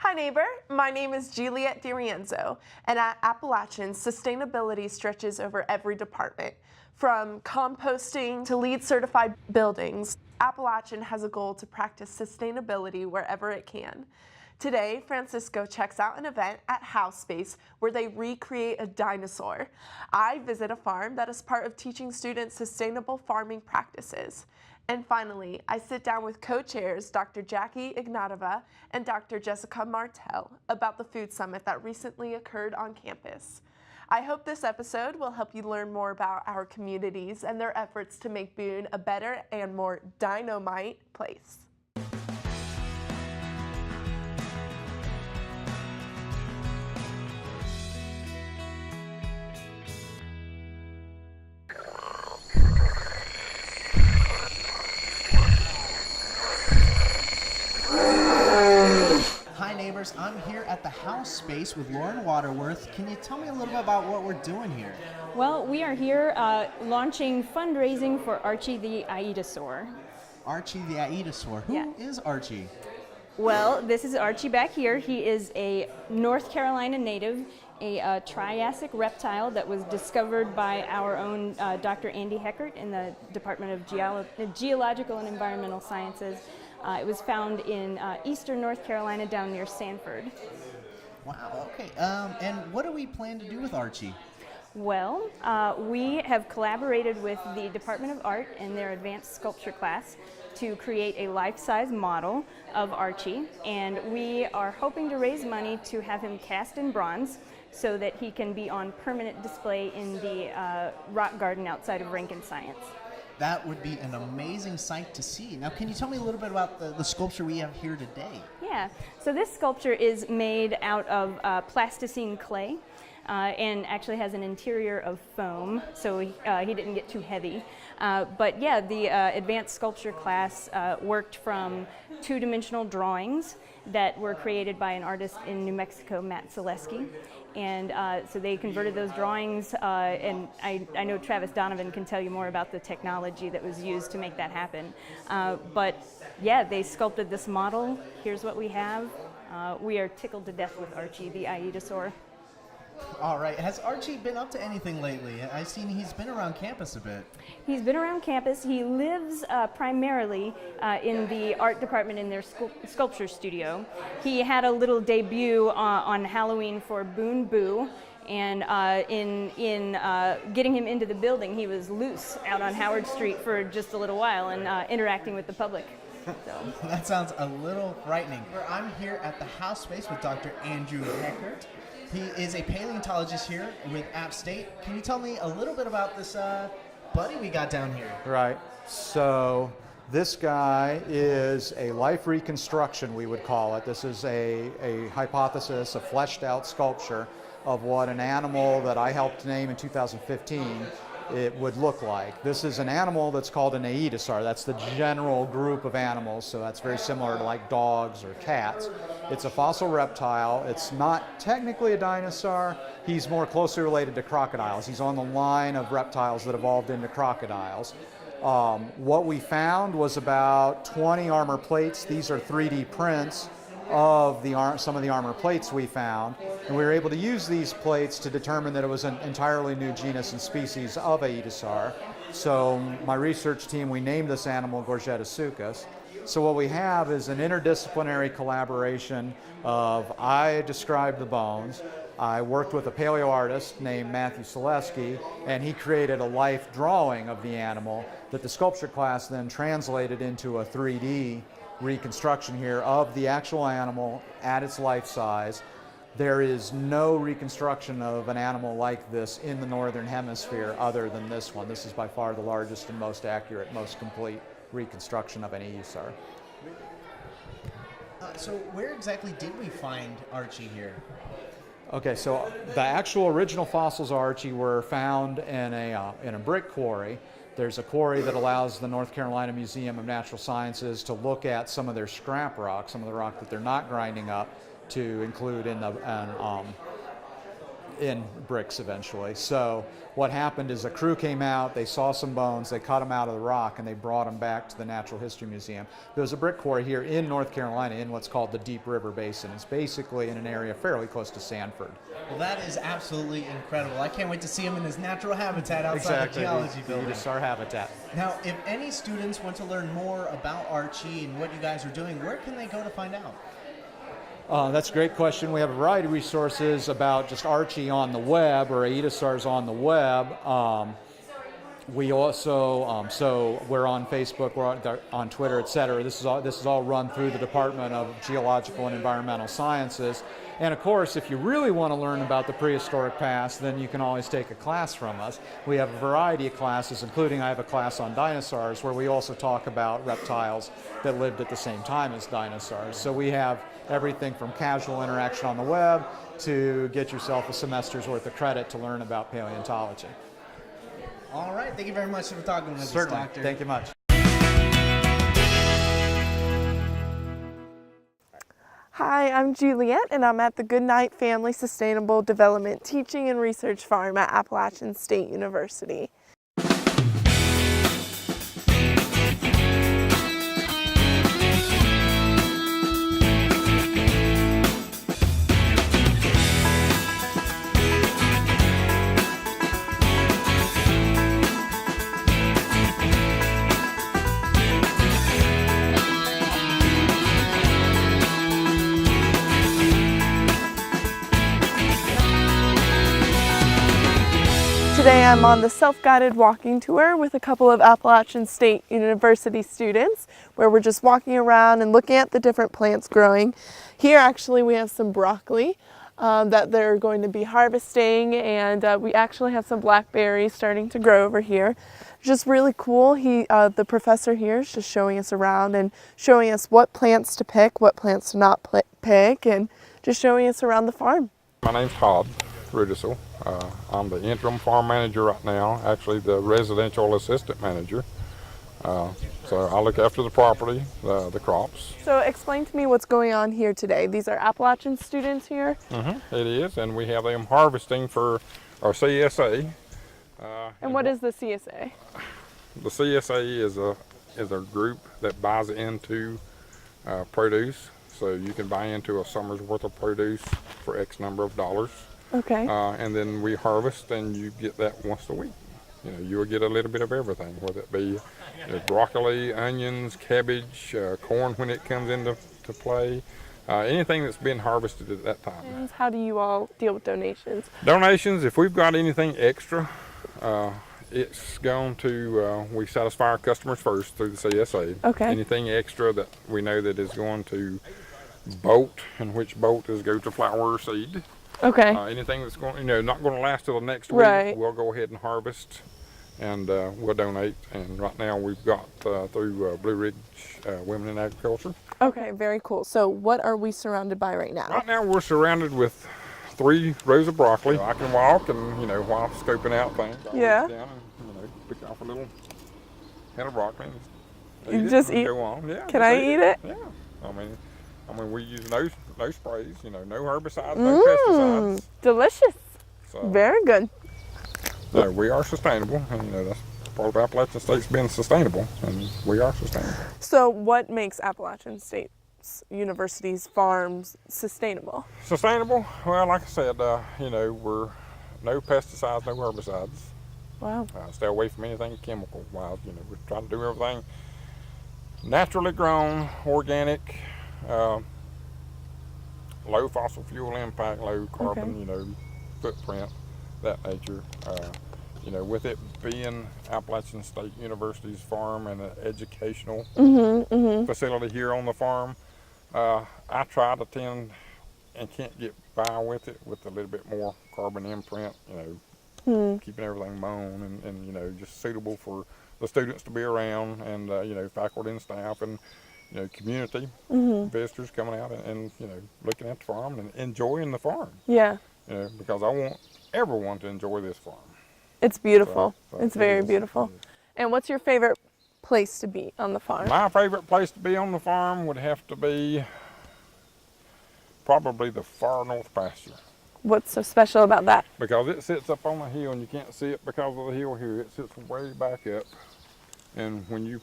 Hi neighbor, my name is Juliet DiRienzo, and at Appalachian, sustainability stretches over every department. From composting to LEED certified buildings, Appalachian has a goal to practice sustainability wherever it can. Today, Francisco checks out an event at House Space where they recreate a dinosaur. I visit a farm that is part of teaching students sustainable farming practices. And finally, I sit down with co-chairs Dr. Jackie Ignatova and Dr. Jessica Martell about the food summit that recently occurred on campus. I hope this episode will help you learn more about our communities and their efforts to make Boone a better and more dynamite place. I'm here at the House Space with Lauren Waterworth. Can you tell me a little bit about what we're doing here? Well, we are here launching fundraising for Archie the Aidosaur. Archie the Aidosaur. Who is Archie? Well, this is Archie back here. He is a North Carolina native, a Triassic reptile that was discovered by our own Dr. Andy Heckert in the Department of Geological and Environmental Sciences. It was found in eastern North Carolina down near Sanford. Wow, okay. And what do we plan to do with Archie? Well, we have collaborated with the Department of Art in their advanced sculpture class to create a life-size model of Archie, and we are hoping to raise money to have him cast in bronze so that he can be on permanent display in the rock garden outside of Rankin Science. That would be an amazing sight to see. Now, can you tell me a little bit about the sculpture we have here today? Yeah, so this sculpture is made out of plasticine clay and actually has an interior of foam, so he didn't get too heavy. But yeah, the advanced sculpture class worked from two-dimensional drawings that were created by an artist in New Mexico, Matt Zaleski. And so they converted those drawings, and I know Travis Donovan can tell you more about the technology that was used to make that happen. But yeah, they sculpted this model. Here's what we have. We are tickled to death with Archie, the Aidosaur. All right. Has Archie been up to anything lately? I've seen he's been around campus a bit. He's been around campus. He lives primarily in the art department in their sculpture studio. He had a little debut on Halloween for Boone Boo, and in getting him into the building, he was loose out on Howard Street for just a little while and interacting with the public. So. That sounds a little frightening. I'm here at the House Space with Dr. Andrew Heckert. He is a paleontologist here with App State. Can you tell me a little bit about this buddy we got down here? Right. So this guy is a life reconstruction, we would call it. This is a hypothesis, a fleshed out sculpture of what an animal that I helped name in 2015 it would look like. This is an animal that's called an Aidosaur. That's the general group of animals, so that's very similar to like dogs or cats. It's a fossil reptile. It's not technically a dinosaur. He's more closely related to crocodiles. He's on the line of reptiles that evolved into crocodiles. What we found was about 20 armor plates. These are 3D prints of some of the armor plates we found, and we were able to use these plates to determine that it was an entirely new genus and species of Aidosaur. So my research team, we named this animal Gorgetasuchus. So what we have is an interdisciplinary collaboration of, I described the bones, I worked with a paleo artist named Matthew Zaleski, and he created a life drawing of the animal that the sculpture class then translated into a 3D reconstruction here of the actual animal at its life size. There is no reconstruction of an animal like this in the Northern Hemisphere other than this one. This is by far the largest and most accurate, most complete reconstruction of an Aidosaur. So where exactly did we find Archie here? Okay, so the actual original fossils of Archie were found in a brick quarry. There's a quarry that allows the North Carolina Museum of Natural Sciences to look at some of their scrap rock, some of the rock that they're not grinding up to include in in bricks eventually. So what happened is a crew came out, they saw some bones, they cut them out of the rock, and they brought them back to the Natural History Museum. There's a brick quarry here in North Carolina in what's called the Deep River Basin. It's basically in an area fairly close to Sanford. Well, that is absolutely incredible. I can't wait to see him in his natural habitat outside the geology building. It's our habitat. Now, if any students want to learn more about Archie and what you guys are doing, where can they go to find out? That's a great question. We have a variety of resources about just Archie on the web, or Aedosaurs on the web. We also, so we're on Facebook, we're on Twitter, etc. This is all run through the Department of Geological and Environmental Sciences. And of course, if you really want to learn about the prehistoric past, then you can always take a class from us. We have a variety of classes, including I have a class on dinosaurs, where we also talk about reptiles that lived at the same time as dinosaurs. So we have everything from casual interaction on the web to get yourself a semester's worth of credit to learn about paleontology. All right, thank you very much for talking with us, Certainly. Doctor. Thank you much. Hi, I'm Juliet, and I'm at the Goodnight Family Sustainable Development Teaching and Research Farm at Appalachian State University. Today I'm on the self-guided walking tour with a couple of Appalachian State University students, where we're just walking around and looking at the different plants growing. Here actually we have some broccoli that they're going to be harvesting, and we actually have some blackberries starting to grow over here. Just really cool. The professor here is just showing us around and showing us what plants to pick, what plants to not pick, and just showing us around the farm. My name's Todd Rudisell. I'm the interim farm manager right now, actually the residential assistant manager. So I look after the property, the crops. So explain to me what's going on here today. These are Appalachian students here? It is, and we have them harvesting for our CSA. And what is the CSA? The CSA is a group that buys into produce. So you can buy into a summer's worth of produce for X number of dollars. Okay. And then we harvest, and you get that once a week. You know, you'll get a little bit of everything, whether it be broccoli, onions, cabbage, corn when it comes into play, anything that's been harvested at that time. How do you all deal with donations? Donations, if we've got anything extra, it's going to, we satisfy our customers first through the CSA. Okay. Anything extra that we know that is going to bolt, and which bolt is go to flower or seed. Okay. Anything that's going, not going to last till the next Right. week, we'll go ahead and harvest, and we'll donate. And right now we've got through Blue Ridge Women in Agriculture. Okay, very cool. So what are we surrounded by right now? Right now we're surrounded with 3 rows of broccoli. I can walk, and while scoping out things, I Yeah. reach down and pick off a little head of broccoli. You it just and eat? Go on. Yeah. Can just I eat it? Yeah. I mean, we use no sprays. No herbicides, no pesticides. Delicious. So, Very good. no, we are sustainable, and that's part of Appalachian State's being sustainable, and we are sustainable. So what makes Appalachian State University's farms sustainable? Sustainable? Well, like I said, we're no pesticides, no herbicides. Wow. Stay away from anything chemical-wise. We try to do everything naturally grown, organic, low fossil fuel impact, low carbon, footprint, that nature. With it being Appalachian State University's farm and an educational facility here on the farm, I try to tend and can't get by with it with a little bit more carbon imprint, keeping everything mown and just suitable for the students to be around, and faculty and staff, and community visitors coming out and looking at the farm and enjoying the farm. Yeah. Because I want everyone to enjoy this farm. It's beautiful. So It's it very is. beautiful. And what's your favorite place to be on the farm? My favorite place to be on the farm would have to be probably the far north pasture. What's so special about that? Because it sits up on a hill and you can't see it because of the hill here. It sits way back up. And when you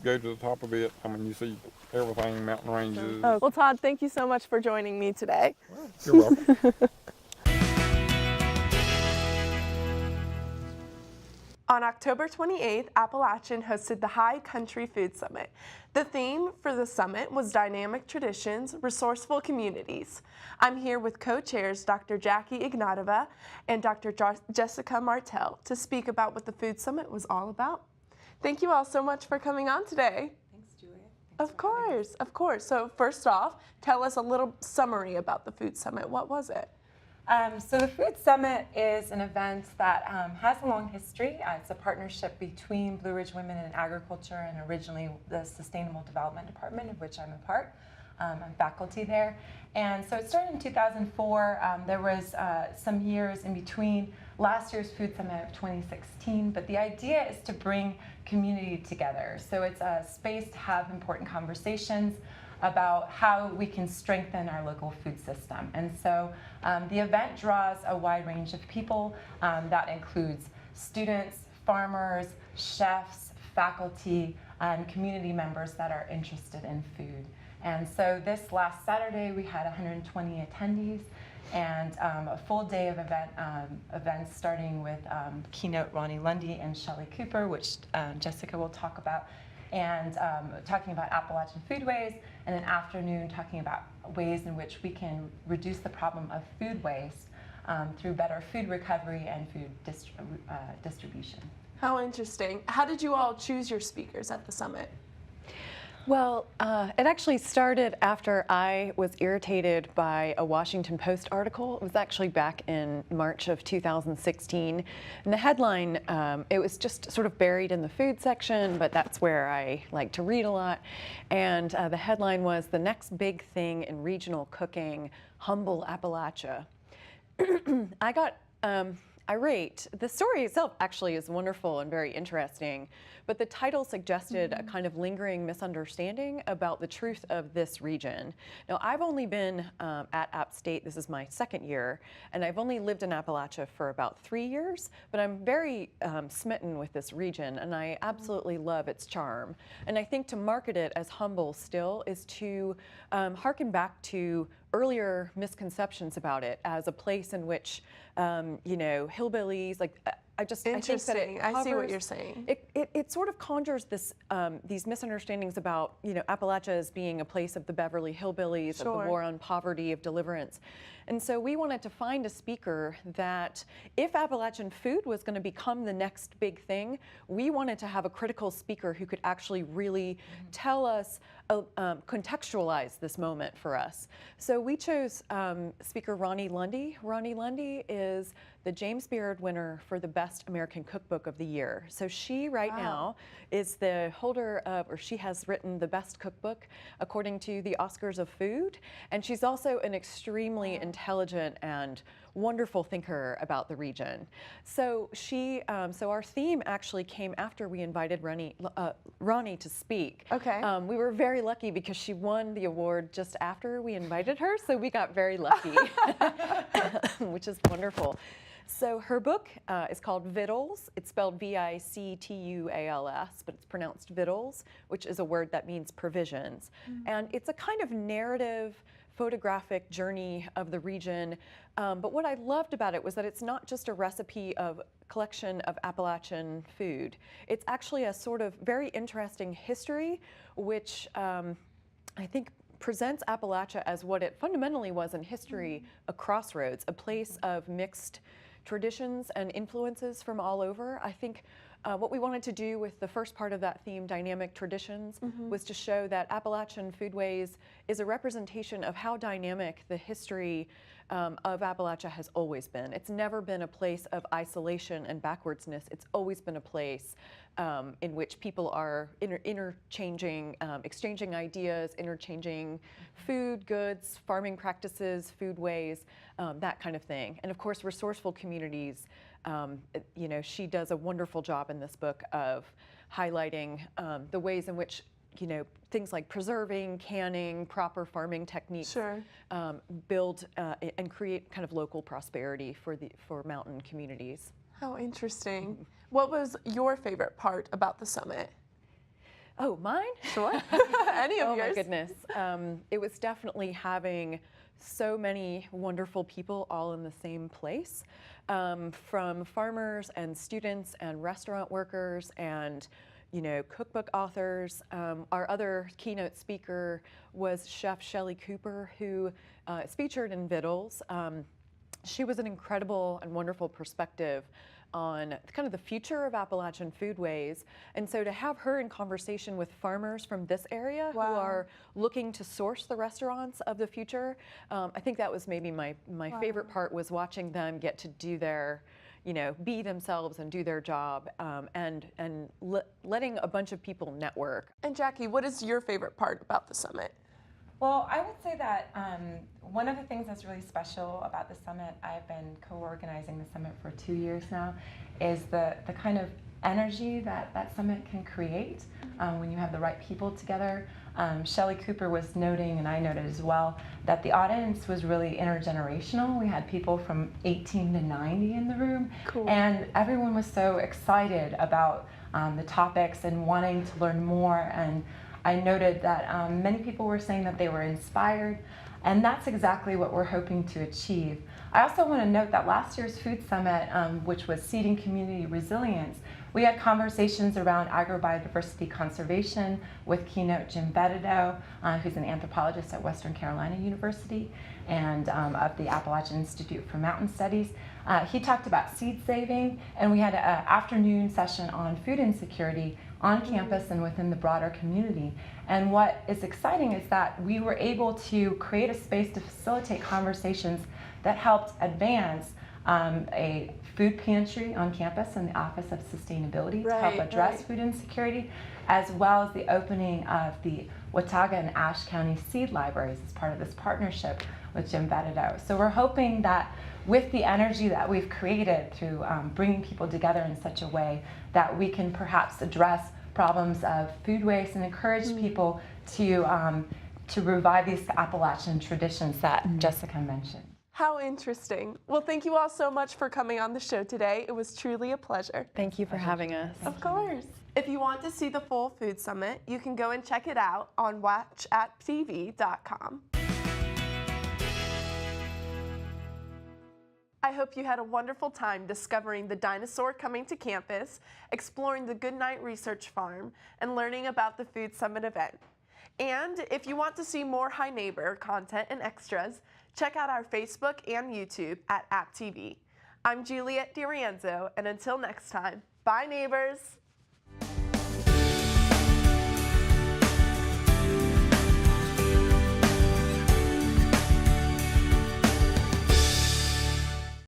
go to the top of it, I mean, you see everything, mountain ranges. Oh, well, Todd, thank you so much for joining me today. You're welcome. On October 28th, Appalachian hosted the High Country Food Summit. The theme for the summit was Dynamic Traditions, Resourceful Communities. I'm here with co-chairs Dr. Jackie Ignatova and Dr. Jessica Martell to speak about what the Food Summit was all about. Thank you all so much for coming on today. Thanks, Juliet. Of course. So first off, tell us a little summary about the Food Summit. What was it? So the Food Summit is an event that has a long history. It's a partnership between Blue Ridge Women in Agriculture and originally the Sustainable Development Department, of which I'm a part. I'm faculty there. And so it started in 2004. There was some years in between last year's Food Summit of 2016, but the idea is to bring community together. So it's a space to have important conversations about how we can strengthen our local food system. And so the event draws a wide range of people. That includes students, farmers, chefs, faculty, and community members that are interested in food. And so this last Saturday, we had 120 attendees and a full day of events starting with keynote Ronnie Lundy and Shelley Cooper, which Jessica will talk about, and talking about Appalachian foodways, and an afternoon talking about ways in which we can reduce the problem of food waste through better food recovery and food distribution. How interesting. How did you all choose your speakers at the summit? Well, it actually started after I was irritated by a Washington Post article. It was actually back in March of 2016. And the headline, it was just sort of buried in the food section, but that's where I like to read a lot. And the headline was, "The Next Big Thing in Regional Cooking, Humble Appalachia." I got irate. The story itself actually is wonderful and very interesting, but the title suggested a kind of lingering misunderstanding about the truth of this region. Now, I've only been at App State, this is my second year, and I've only lived in Appalachia for about 3 years, but I'm very smitten with this region, and I absolutely love its charm. And I think to market it as humble still is to harken back to earlier misconceptions about it as a place in which, hillbillies, like, I think that it Interesting. I see what covers- you're saying. It sort of conjures this these misunderstandings about Appalachia as being a place of the Beverly Hillbillies, of Sure. the war on poverty, of deliverance, and so we wanted to find a speaker that, if Appalachian food was going to become the next big thing, we wanted to have a critical speaker who could actually really tell us, contextualize this moment for us. So we chose speaker Ronnie Lundy. Ronnie Lundy is the James Beard winner for the Best American Cookbook of the Year. So she right now is the holder of, or she has written the best cookbook according to the Oscars of Food. And she's also an extremely intelligent and wonderful thinker about the region. So so our theme actually came after we invited Ronnie to speak. Okay. We were very lucky because she won the award just after we invited her, so we got very lucky, which is wonderful. So her book is called Victuals. It's spelled Victuals, but it's pronounced Victuals, which is a word that means provisions. And it's a kind of narrative, photographic journey of the region. But what I loved about it was that it's not just a recipe of collection of Appalachian food. It's actually a sort of very interesting history, which I think presents Appalachia as what it fundamentally was in history, a crossroads, a place of mixed traditions and influences from all over. I think what we wanted to do with the first part of that theme, Dynamic Traditions, was to show that Appalachian Foodways is a representation of how dynamic the history of Appalachia has always been. It's never been a place of isolation and backwardsness. It's always been a place in which people are interchanging, exchanging ideas, interchanging food, goods, farming practices, foodways, that kind of thing. And of course, resourceful communities. She does a wonderful job in this book of highlighting the ways in which you know, things like preserving, canning, proper farming techniques, Sure. build and create kind of local prosperity for mountain communities. How interesting. What was your favorite part about the summit? Oh, mine? Sure. Any of Oh yours? my goodness. It was definitely having so many wonderful people all in the same place, from farmers and students and restaurant workers and, you know, cookbook authors. Our other keynote speaker was Chef Shelley Cooper, who is featured in Vittles. She was an incredible and wonderful perspective on kind of the future of Appalachian foodways. And so to have her in conversation with farmers from this area who are looking to source the restaurants of the future, I think that was maybe my favorite part, was watching them get to do their, you know, be themselves and do their job, and letting a bunch of people network. And Jackie, what is your favorite part about the summit? Well, I would say that one of the things that's really special about the summit, I've been co-organizing the summit for 2 years now, is the kind of energy that summit can create when you have the right people together. Shelley Cooper was noting, and I noted as well, that the audience was really intergenerational. We had people from 18 to 90 in the room, and everyone was so excited about the topics and wanting to learn more. And I noted that many people were saying that they were inspired, and that's exactly what we're hoping to achieve. I also want to note that last year's Food Summit, which was Seeding Community Resilience, we had conversations around agrobiodiversity conservation with keynote Jim Bettido, who's an anthropologist at Western Carolina University and of the Appalachian Institute for Mountain Studies. He talked about seed saving, and we had an afternoon session on food insecurity on campus and within the broader community. And what is exciting is that we were able to create a space to facilitate conversations that helped advance a food pantry on campus in the Office of Sustainability to help address food insecurity, as well as the opening of the Watauga and Ashe County seed libraries as part of this partnership with Jim Bettido. So we're hoping that with the energy that we've created through bringing people together in such a way that we can perhaps address problems of food waste and encourage people to revive these Appalachian traditions that Jessica mentioned. How interesting. Well, thank you all so much for coming on the show today. It was truly a pleasure. Thank you for having us. Of course. If you want to see the full Food Summit, you can go and check it out on watchattv.com. I hope you had a wonderful time discovering the dinosaur coming to campus, exploring the Goodnight Research Farm, and learning about the Food Summit event. And if you want to see more High Neighbor content and extras, check out our Facebook and YouTube at AppTV. I'm Juliet DiRienzo, and until next time, bye neighbors!